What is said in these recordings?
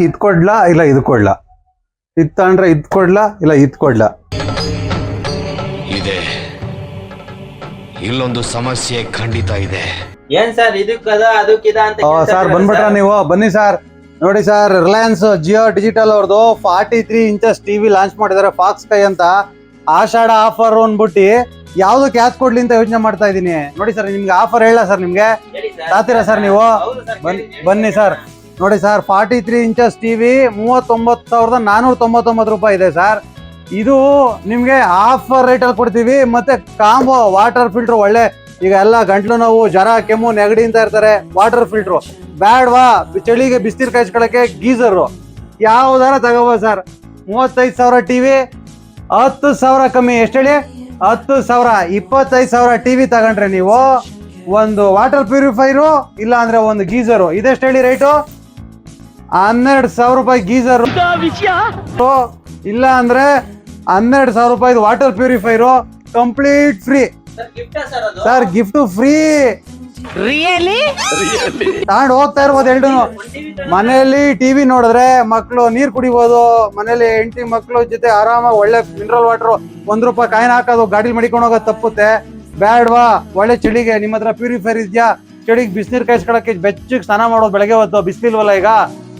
ಇದ್ ಕೊಡ್ಲಾ ಇಲ್ಲ ಇದು ಕೊಡ್ಲಾ, ಇದ್ ತಗೊಂಡ್ರೆ ಇದ್ ಕೊಡ್ಲಾ ಇಲ್ಲ ಇದ್ ಕೊಡ್ಲಾ? ಇದೆ, ಇಲ್ಲೊಂದು ಸಮಸ್ಯೆ ಖಂಡಿತ ಇದೆ. ಏನ್ ಸರ್ ಇದಕ್ಕದ ಅದಕ್ಕಿದ ಅಂತ ಸರ್ ಬಂದ್ಬಿಟ್ರ ನೀವು? ಬನ್ನಿ ಸರ್. ನೋಡಿ ಸರ್, ರಿಲಯನ್ಸ್ ಜಿಯೋ ಡಿಜಿಟಲ್ ಅವ್ರದ್ದು 43 ಇಂಚಸ್ ಟಿವಿ ಲಾಂಚ್ ಮಾಡಿದ್ದಾರೆ, ಫಾಕ್ಸ್ ಕೈ ಅಂತ. ಆಷಾಢ ಆಫರ್ ಅಂದ್ಬಿಟ್ಟು ಯಾವ್ದು ಕ್ಯಾಚ್ ಕೊಡ್ಲಿ ಅಂತ ಯೋಚನೆ ಮಾಡ್ತಾ ಇದೀನಿ. ನೋಡಿ ಸರ್, ನಿಮ್ಗೆ ಆಫರ್ ಹೇಳ ಸರ್, ನಿಮ್ಗೆ ತಾತೀರಾ ಸರ್ ನೀವು? ಬನ್ನಿ ಸರ್. ನೋಡಿ ಸರ್, 43 ಇಂಚಸ್ ಟಿವಿ 39,499 ರೂಪಾಯಿ ಇದೆ ಸರ್. ಇದು ನಿಮ್ಗೆ ಆಫರ್ ರೇಟ್ ಅಲ್ಲಿ ಕೊಡ್ತೀವಿ. ಮತ್ತೆ ಕಾಂಬೋ ವಾಟರ್ ಫಿಲ್ಟರ್, ಒಳ್ಳೆ ಈಗ ಎಲ್ಲ ಗಂಟ್ಲು ನೋವು, ಜ್ವರ, ಕೆಮ್ಮು, ನೆಗಡಿ ಅಂತ ಇರ್ತಾರೆ, ವಾಟರ್ ಫಿಲ್ಟರ್ ಬ್ಯಾಡ್ವಾ, ಚಳಿಗೆ ಬಿಸಿನೀರು ಕಾಯಿಸ್ಕೊಳಕ್ಕೆ ಗೀಸರ್, ಯಾವ್ದಾರ ತಗೋಬೋದು ಸರ್. 35,000 ಟಿವಿ, 10,000 ಕಮ್ಮಿ. ಎಷ್ಟು ಹೇಳಿ? 10,000. 25,000 ಟಿವಿ ತಗೊಂಡ್ರೆ ನೀವು ಒಂದು ವಾಟರ್ ಪ್ಯೂರಿಫೈರು ಇಲ್ಲ ಅಂದ್ರೆ ಒಂದು ಗೀಸರು. ಇದೆಷ್ಟು ಹೇಳಿ ರೇಟು? 12,000 ರೂಪಾಯಿ ಗೀಸರು, ಇಲ್ಲ ಅಂದ್ರೆ 12,000 ರೂಪಾಯಿ water purifier complete free sir. Gift free ತಗೊಂಡು ಹೋಗ್ತಾ ಇರ್ಬೋದು ಎರಡು. ಮನೆಯಲ್ಲಿ ಟಿವಿ ನೋಡಿದ್ರೆ ಮಕ್ಕಳು ನೀರ್ ಕುಡಿಬಹುದು, ಮನೇಲಿ ಹೆಂಡತಿ ಮಕ್ಕಳು ಜೊತೆ ಆರಾಮಾಗಿ ಒಳ್ಳೆ ಮಿನರಲ್ ವಾಟರ್ ₹1 ಕಾಯಿನ್ ಹಾಕೋದು, ಗಾಡಿ ಮಡಿಕೊಂಡು ಹೋಗೋದು ತಪ್ಪುತ್ತೆ. ಬ್ಯಾಡ್ವಾ, ಒಳ್ಳೆ ಚಳಿಗೆ ನಿಮ್ಮ ಹತ್ರ ಪ್ಯೂರಿಫೈರ್ ಇದೆಯಾ? ಚಳಿಗೆ ಬಿಸಿನೀರು ಕಾಯಿಸ್ಕೊಳಕ್ಕೆ ಬೆಚ್ಚಗೆ ಸ್ನಾನ ಮಾಡೋದು, ಬೆಳಗ್ಗೆ ಹೊತ್ತು ಬಿಸಿಲಿಲ್ವಲ್ಲ ಈಗ,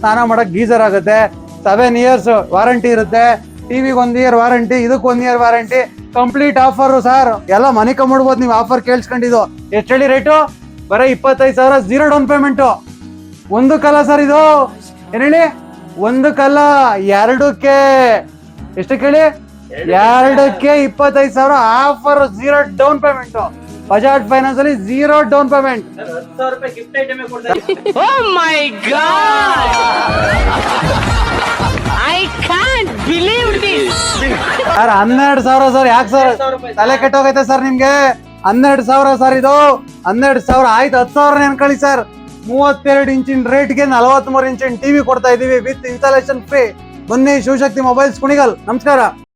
ಸ್ನಾನ ಮಾಡಕ್ ಗೀಸರ್ ಆಗುತ್ತೆ. 7 years ವಾರಂಟಿ ಇರುತ್ತೆ. ಟಿವಿಗೆ 1 year ವಾರಂಟಿ, ಇದಕ್ಕೆ 1 year warranty. Complete offer sir. ಎಲ್ಲ ಮನೆ ಕಮ್ಮಾಡ್ಬೋದು ನೀವು. ಆಫರ್ ಕೇಳಿಸ್ಕೊಂಡಿದ್ದು ಎಷ್ಟು ಹೇಳಿ ರೇಟು? ಬರೀ 25,000, 0 ಡೌನ್ ಪೇಮೆಂಟ್. ಒಂದು ಕಲ್ಲ ಸರ್ ಇದು. ಏನ್ ಹೇಳಿ? ಒಂದು ಕಲ್ಲ, ಎರಡಕ್ಕೆ ಎಷ್ಟು ಕೇಳಿ? ಎರಡಕ್ಕೆ 25,000 offer, 0 down payment. Bajaj finance ಅಲ್ಲಿ 0 down payment. Oh my God! I can't believe this. Sir 12,000 sir. ಯಾಕೆ ಸರ್ ತಲೆ ಕೆಟ್ಟೋಗೈತೆ ಸರ್ ನಿಮ್ಗೆ? 12,000 ಸರ್ ಇದು. 12,000 ಆಯ್ತು, 10,000 ಅನ್ಕೊಳ್ಳಿ ಸರ್. 32 ಇಂಚಿನ ರೇಟ್ಗೆ 43 ಇಂಚಿನ ಟಿವಿ ಕೊಡ್ತಾ ಇದೀವಿ ವಿತ್ ಇನ್ಸ್ಟಾಲೇಷನ್ ಫ್ರೀ. ಬನ್ನಿ, ಶಿವಶಕ್ತಿ ಮೊಬೈಲ್ಸ್ ಕುಣಿಗಲ್. ನಮಸ್ಕಾರ.